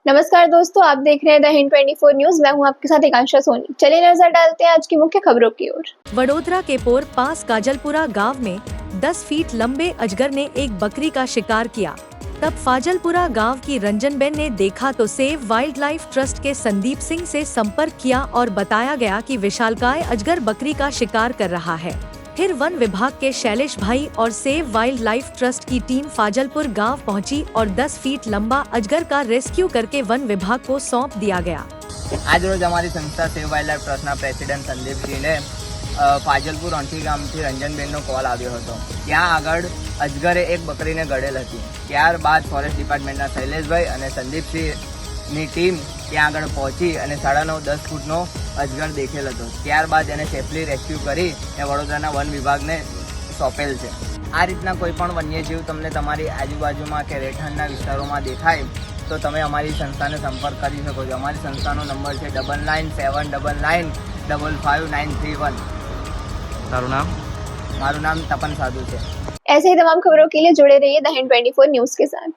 नमस्कार दोस्तों, आप देख रहे हैं द हिंद 24 न्यूज। मैं हूं आपके साथ एकांशा सोनी। चलिए नजर डालते हैं आज की मुख्य खबरों की ओर। वडोदरा के पोर पास काजलपुरा गांव में 10 फीट लंबे अजगर ने एक बकरी का शिकार किया। तब फाजलपुरा गांव की रंजनबेन ने देखा तो सेव वाइल्ड लाइफ ट्रस्ट के संदीप सिंह से संपर्क किया और बताया गया कि विशालकाय अजगर बकरी का शिकार कर रहा है। फिर वन विभाग के शैलेश भाई और सेव वाइल्ड लाइफ ट्रस्ट की टीम फाजलपुर गांव पहुंची और 10 फीट लंबा अजगर का रेस्क्यू करके वन विभाग को सौंप दिया गया। आज रोज हमारी संस्था save wild life ट्रस्टના president સંદીપજીને Fajalpur ઓંઠી ગામથી રંજનબેનનો કોલ આવ્યો હતો। ત્યાં આગળ અજગરે એક બકરીને ગળેલ હતી। ત્યારબાદ ફોરેસ્ટ ડિપાર્ટમેન્ટના શૈલેષભાઈ અને સંદીપસિંહની ટીમ ત્યાં આગળ પહોંચી અને 9.5-10 ફૂટનો અજગર દેખેલ હતો। ત્યારબાદ એને સેફલી રેસ્ક્યુ કરી એ વડોદરાના વન વિભાગને સોંપેલ છે। આ રીતના કોઈ પણ વન્યજીવ તમને તમારી આજુબાજુમાં કે રહેઠાણના વિસ્તારોમાં દેખાય તો તમે અમારી સંસ્થાને સંપર્ક કરી શકો છો। અમારી સંસ્થાનો નંબર છે 997999555931। તારું નામ? મારું નામ તપન સાધુ છે। ऐसे ही तमाम खबरों के लिए जुड़े रहिए द हिंद 24 न्यूज के साथ।